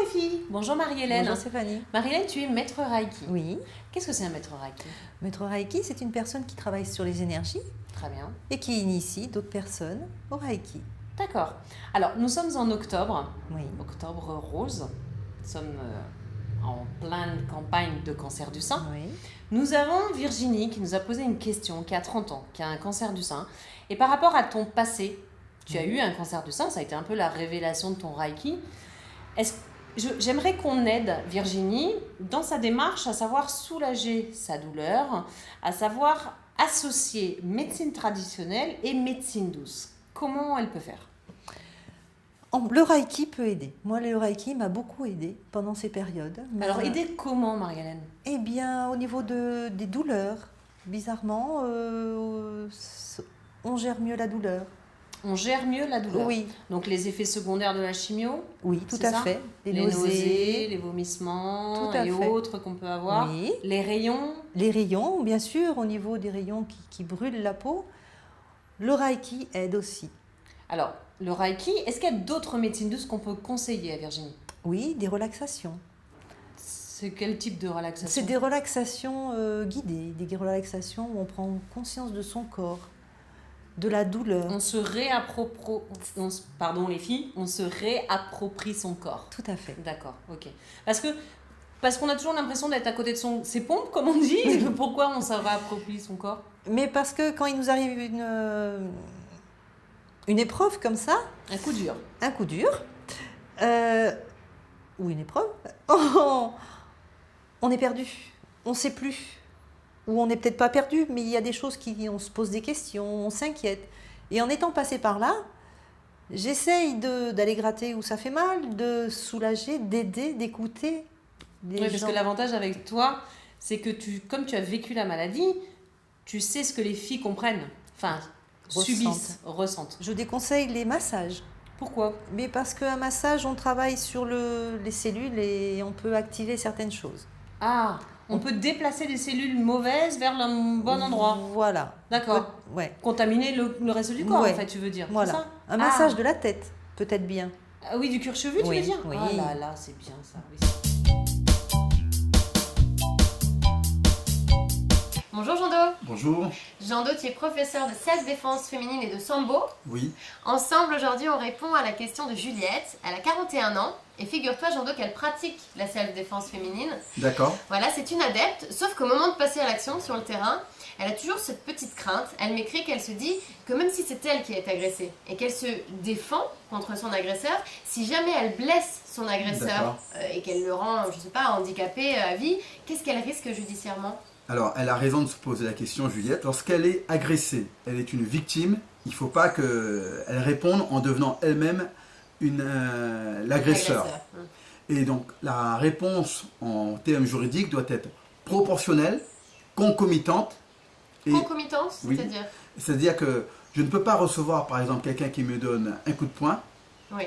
filles. Bonjour Marie-Hélène. Bonjour Stéphanie. Marie-Hélène, tu es maître Reiki. Oui. Qu'est-ce que c'est un maître Reiki? Maître Reiki, c'est une personne qui travaille sur les énergies Très bien. et qui initie d'autres personnes au Reiki. D'accord. Alors, nous sommes en octobre. Oui. Octobre rose. Nous sommes en pleine campagne de cancer du sein. Oui. Nous avons Virginie qui nous a posé une question, qui a 30 ans, qui a un cancer du sein. Et par rapport à ton passé, tu as eu un cancer du sein, ça a été un peu la révélation de ton Reiki. J'aimerais qu'on aide Virginie dans sa démarche à savoir soulager sa douleur, à savoir associer médecine traditionnelle et médecine douce. Comment elle peut faire? Le Reiki peut aider. Moi, le Reiki m'a beaucoup aidé pendant ces périodes. Alors, aider comment, Marie-Hélène? Eh bien, au niveau des douleurs, bizarrement, on gère mieux la douleur. On gère mieux la douleur. Oui. Donc les effets secondaires de la chimio. Oui, tout à fait. Les nausées, les vomissements et autres qu'on peut avoir. Oui. Les rayons. Les rayons, bien sûr, au niveau des rayons qui brûlent la peau. Le Reiki aide aussi. Alors, le Reiki, est-ce qu'il y a d'autres médecines douces qu'on peut conseiller à Virginie? Oui, des relaxations. C'est quel type de relaxation? C'est des relaxations guidées, des relaxations où on prend conscience de son corps, de la douleur. On se réapproprie son corps. Tout à fait. D'accord, ok. Parce qu'on a toujours l'impression d'être à côté de ses pompes, comme on dit. Pourquoi on se réapproprie son corps? Mais parce que quand il nous arrive une épreuve comme ça, un coup dur, ou une épreuve, on est perdu, on ne sait plus. Ou on n'est peut-être pas perdu, mais il y a des choses on se pose des questions, on s'inquiète. Et en étant passé par là, j'essaye d'aller gratter où ça fait mal, de soulager, d'aider, d'écouter les gens. Parce que l'avantage avec toi, c'est que comme tu as vécu la maladie, tu sais ce que les filles comprennent, enfin ressentent. Je déconseille les massages. Pourquoi? Mais parce qu'un massage, on travaille sur les cellules et on peut activer certaines choses. Ah, on peut déplacer des cellules mauvaises vers le bon endroit. Voilà. D'accord. Ouais. Contaminer le reste du corps, en fait, tu veux dire. Voilà. Ça un massage de la tête, peut-être bien. Ah oui, du cuir chevelu, tu veux dire? Oui. Ah là là, c'est bien ça. Oui. Bonjour Jean-Do. Bonjour. Jean-Do, tu es professeur de self-défense féminine et de sambo. Oui. Ensemble, aujourd'hui, on répond à la question de Juliette. Elle a 41 ans et figure-toi, Jean-Do, qu'elle pratique la self-défense féminine. D'accord. Voilà, c'est une adepte, sauf qu'au moment de passer à l'action sur le terrain, elle a toujours cette petite crainte. Elle m'écrit qu'elle se dit que même si c'est elle qui est agressée et qu'elle se défend contre son agresseur, si jamais elle blesse son agresseur et qu'elle le rend, je sais pas, handicapé à vie, qu'est-ce qu'elle risque judiciairement ? Alors, elle a raison de se poser la question, Juliette. Lorsqu'elle est agressée, elle est une victime, il ne faut pas qu'elle réponde en devenant elle-même l'agresseur. Et donc, la réponse en termes juridiques doit être proportionnelle, concomitante. Concomitance, oui, c'est-à-dire? C'est-à-dire que je ne peux pas recevoir, par exemple, quelqu'un qui me donne un coup de poing. Oui.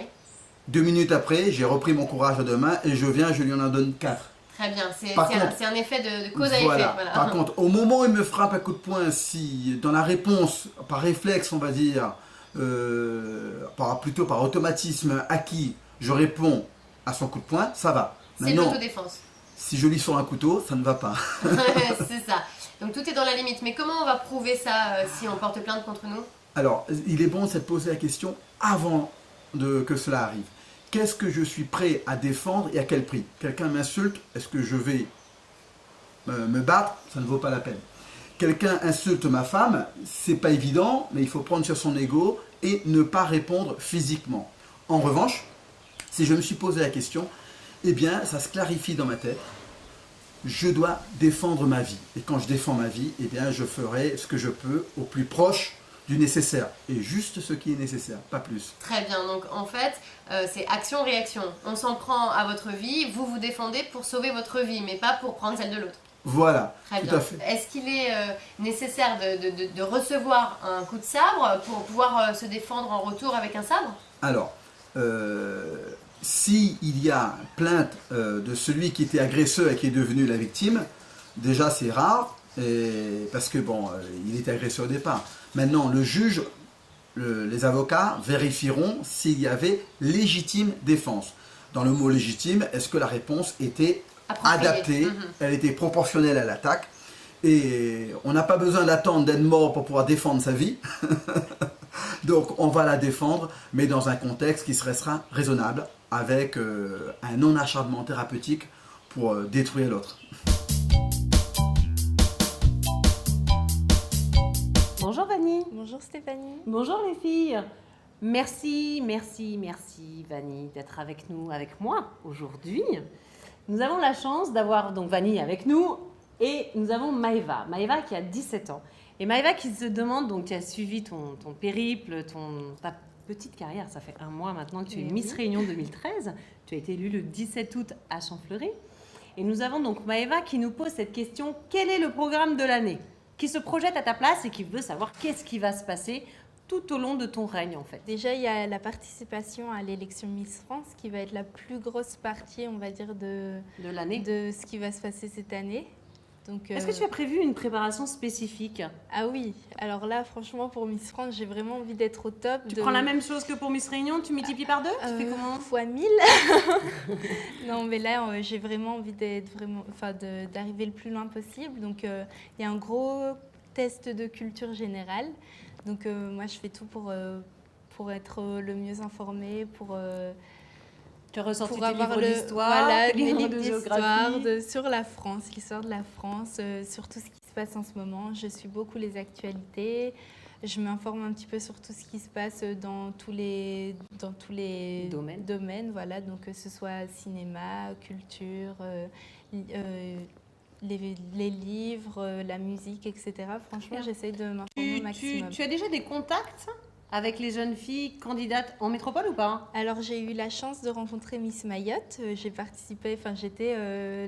2 minutes après, j'ai repris mon courage à deux mains et je lui en donne 4. Très bien, c'est un effet de cause à effet. Voilà. Voilà. Par contre, au moment où il me frappe un coup de poing, si dans la réponse, par réflexe, on va dire, plutôt par automatisme acquis, je réponds à son coup de poing, ça va. C'est l'autodéfense. Si je lui sors un couteau, ça ne va pas. C'est ça. Donc tout est dans la limite. Mais comment on va prouver ça si on porte plainte contre nous? Alors, il est bon de se poser la question avant que cela arrive. Qu'est-ce que je suis prêt à défendre et à quel prix? Quelqu'un m'insulte, est-ce que je vais me battre? Ça ne vaut pas la peine. Quelqu'un insulte ma femme, c'est pas évident, mais il faut prendre sur son ego et ne pas répondre physiquement. En revanche, si je me suis posé la question, eh bien, ça se clarifie dans ma tête. Je dois défendre ma vie. Et quand je défends ma vie, eh bien, je ferai ce que je peux au plus proche du nécessaire. Et juste ce qui est nécessaire, pas plus. Très bien. Donc, en fait, c'est action-réaction. On s'en prend à votre vie, vous vous défendez pour sauver votre vie, mais pas pour prendre celle de l'autre. Voilà, très tout bien. À fait. Est-ce qu'il est nécessaire de recevoir un coup de sabre pour pouvoir se défendre en retour avec un sabre? Alors, s'il y a plainte de celui qui était agresseur et qui est devenu la victime, déjà c'est rare, parce que il était agresseur au départ. Maintenant, le juge, les avocats vérifieront s'il y avait légitime défense. dans le mot légitime, est-ce que la réponse était Approprié. adaptée, elle était proportionnelle à l'attaque. Et on n'a pas besoin d'attendre d'être mort pour pouvoir défendre sa vie. Donc on va la défendre, mais dans un contexte qui restera raisonnable, avec un non-acharnement thérapeutique pour détruire l'autre. Bonjour Vanny. Bonjour Stéphanie. Bonjour les filles. Merci Vanny d'être avec nous, avec moi aujourd'hui. Nous avons la chance d'avoir donc Vanny avec nous et nous avons Maëva. Maëva qui a 17 ans. Et Maëva qui se demande, donc tu as suivi ton périple, ta petite carrière, ça fait un mois maintenant que tu es Miss Réunion 2013. Tu as été élue le 17 août à Champfleury. Et nous avons donc Maëva qui nous pose cette question, quel est le programme de l'année ? Qui se projette à ta place et qui veut savoir qu'est-ce qui va se passer tout au long de ton règne en fait. Déjà, il y a la participation à l'élection Miss France qui va être la plus grosse partie, on va dire, de l'année. De ce qui va se passer cette année. Donc, est-ce que tu as prévu une préparation spécifique ? Ah oui, alors là, franchement, pour Miss France, j'ai vraiment envie d'être au top. Tu prends la même chose que pour Miss Réunion, tu multiplies par 2 ? Tu fais comment ? Fois 1000. Non, mais là, j'ai vraiment envie d'arriver le plus loin possible. Donc, il y a un gros test de culture générale. Donc, moi, je fais tout pour être le mieux informée, tu as ressorti pour tes avoir livres d'histoire, tes livres livres de d'histoire géographie. sur la France, l'histoire de la France, sur tout ce qui se passe en ce moment. Je suis beaucoup les actualités. Je m'informe un petit peu sur tout ce qui se passe dans tous les domaines. Voilà, donc que ce soit cinéma, culture, les livres, la musique, etc. Franchement, j'essaie de m'informer au maximum. Tu as déjà des contacts avec les jeunes filles candidates en métropole ou pas ? Alors, j'ai eu la chance de rencontrer Miss Mayotte. J'étais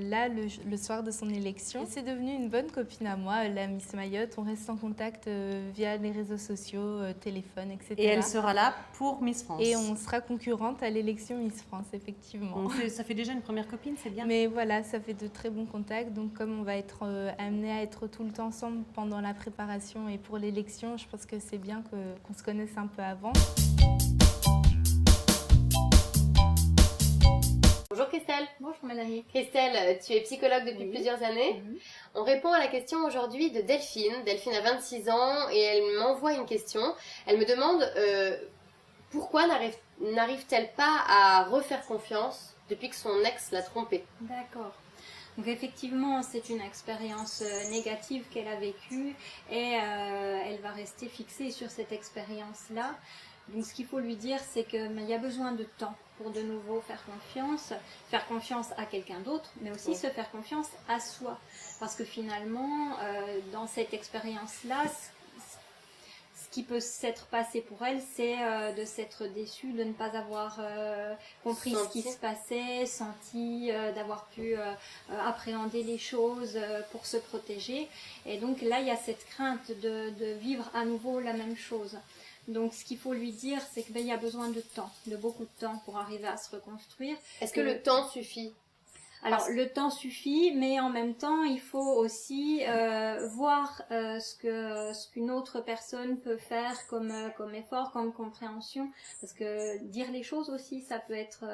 là le soir de son élection. Et c'est devenu une bonne copine à moi, la Miss Mayotte. On reste en contact via les réseaux sociaux, téléphone, etc. Et elle sera là pour Miss France. Et on sera concurrente à l'élection Miss France, effectivement. Ça fait déjà une première copine, c'est bien. Mais voilà, ça fait de très bons contacts. Donc, comme on va être amenés à être tout le temps ensemble pendant la préparation et pour l'élection, je pense que c'est bien qu'on se connaisse un peu avant. Bonjour Christelle. Bonjour Mélanie. Christelle, tu es psychologue depuis plusieurs années. On répond à la question aujourd'hui de Delphine. Delphine a 26 ans et elle m'envoie une question. Elle me demande pourquoi n'arrive-t-elle pas à refaire confiance depuis que son ex l'a trompée. D'accord. Donc effectivement, c'est une expérience négative qu'elle a vécue et elle va rester fixée sur cette expérience-là. Donc ce qu'il faut lui dire, c'est qu'il y a besoin de temps pour de nouveau faire confiance à quelqu'un d'autre, mais aussi se faire confiance à soi. Parce que finalement, dans cette expérience-là, ce qui peut s'être passé pour elle, c'est de s'être déçue, de ne pas avoir compris ce qui se passait, senti, d'avoir pu appréhender les choses pour se protéger. Et donc là, il y a cette crainte de vivre à nouveau la même chose. Donc ce qu'il faut lui dire, c'est qu'il y a besoin de temps, de beaucoup de temps pour arriver à se reconstruire. Est-ce que le temps suffit ? Alors le temps suffit, mais en même temps, il faut aussi voir ce qu'une autre personne peut faire comme effort, comme compréhension, parce que dire les choses aussi, ça peut être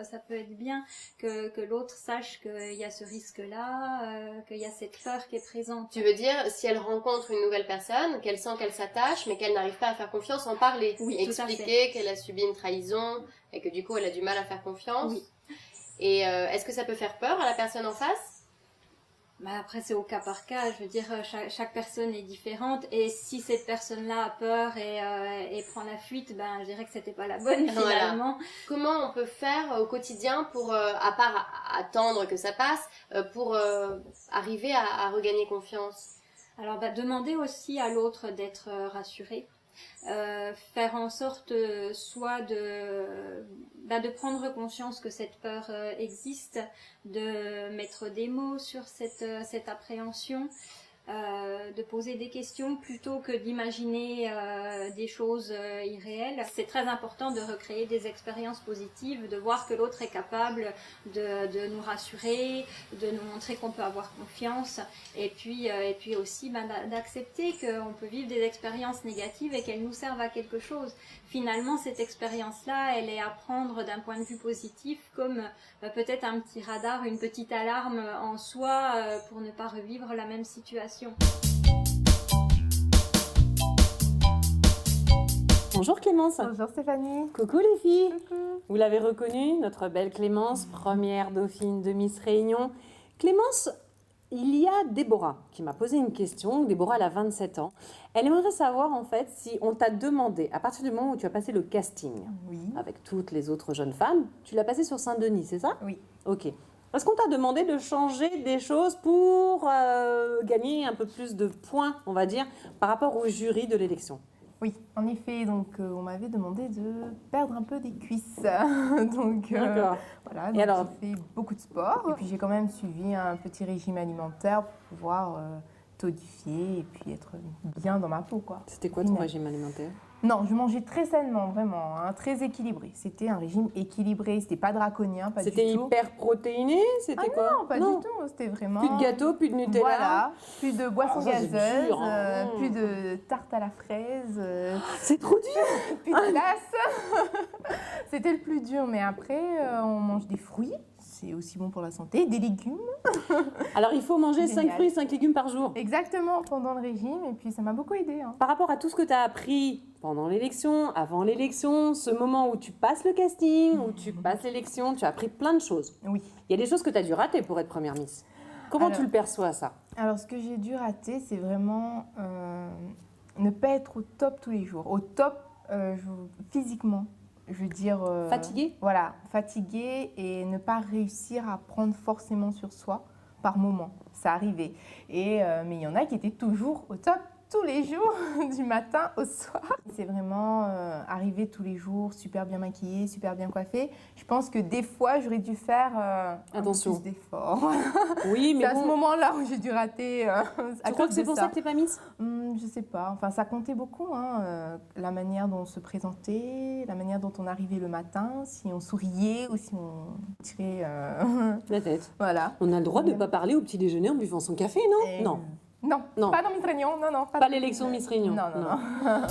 bien que l'autre sache qu'il y a ce risque-là, qu'il y a cette peur qui est présente. Tu veux dire, si elle rencontre une nouvelle personne, qu'elle sent qu'elle s'attache, mais qu'elle n'arrive pas à faire confiance, en parler, oui, expliquer qu'elle a subi une trahison et que du coup elle a du mal à faire confiance. Oui. Et est-ce que ça peut faire peur à la personne en face ? Après, c'est au cas par cas. Je veux dire, chaque personne est différente. Et si cette personne-là a peur et prend la fuite, je dirais que c'était pas la bonne finalement. Voilà. Comment on peut faire au quotidien pour, à part attendre que ça passe, pour arriver à regagner confiance ? Alors, demander aussi à l'autre d'être rassuré. Faire en sorte soit de prendre conscience que cette peur existe, de mettre des mots sur cette appréhension, de poser des questions plutôt que d'imaginer des choses irréelles. C'est très important de recréer des expériences positives, de voir que l'autre est capable de nous rassurer, de nous montrer qu'on peut avoir confiance, et puis aussi d'accepter qu'on peut vivre des expériences négatives et qu'elles nous servent à quelque chose. Finalement, cette expérience-là, elle est à prendre d'un point de vue positif comme peut-être un petit radar, une petite alarme en soi pour ne pas revivre la même situation. Bonjour Clémence. Bonjour Stéphanie. Coucou les filles. Coucou. Vous l'avez reconnue, notre belle Clémence, première dauphine de Miss Réunion. Clémence, il y a Déborah qui m'a posé une question. Déborah, elle a 27 ans. Elle aimerait savoir en fait si on t'a demandé, à partir du moment où tu as passé le casting Oui. avec toutes les autres jeunes femmes, tu l'as passé sur Saint-Denis, c'est ça? Oui. Ok. Est-ce qu'on t'a demandé de changer des choses pour gagner un peu plus de points, on va dire, par rapport au jury de l'élection? Oui, en effet, donc on m'avait demandé de perdre un peu des cuisses. Donc D'accord. voilà, Et donc alors j'ai fait beaucoup de sport et puis j'ai quand même suivi un petit régime alimentaire pour pouvoir tonifier et puis être bien dans ma peau, quoi. C'était quoi ton régime alimentaire? Non, je mangeais très sainement, vraiment, hein, très équilibré. C'était un régime équilibré, c'était pas draconien, pas du tout. C'était hyper protéiné? C'était quoi? Non, pas du tout, c'était vraiment... Plus de gâteau, plus de Nutella? Voilà, plus de boissons ça, c'est gazeuses, dur, hein. plus de tarte à la fraise, C'est trop dur! plus de glace. C'était le plus dur, mais après, on mange des fruits, c'est aussi bon pour la santé, des légumes. Alors, il faut manger 5 Génial. fruits, 5 légumes par jour. Exactement, pendant le régime, et puis ça m'a beaucoup aidé. Hein. Par rapport à tout ce que tu as appris pendant l'élection, avant l'élection, ce moment où tu passes le casting, où tu passes l'élection, tu as appris plein de choses. Oui. Il y a des choses que tu as dû rater pour être première Miss. Comment Alors- tu le perçois, ça? Alors, ce que j'ai dû rater, c'est vraiment ne pas être au top tous les jours. Au top physiquement, je veux dire... Fatiguée? Voilà, fatiguée et ne pas réussir à prendre forcément sur soi par moment. Ça arrivait. Mais il y en a qui étaient toujours au top tous les jours, du matin au soir. C'est vraiment arriver tous les jours, super bien maquillée, super bien coiffée. Je pense que des fois, j'aurais dû faire Attention. un peu plus d'efforts. Oui, mais C'est à ce bon, moment-là où j'ai dû rater. tu crois que c'est pour ça que tu n'es pas Miss? Je sais pas. Enfin, ça comptait beaucoup. Hein. La manière dont on se présentait, la manière dont on arrivait le matin, si on souriait ou si on tirait. La tête. Voilà. On a le droit de ne pas parler au petit déjeuner en buvant son café, non? Et- Non. Non, Non. pas dans Miss Réunion. Non, non. Pas l'élection Miss Réunion. Non, non, non.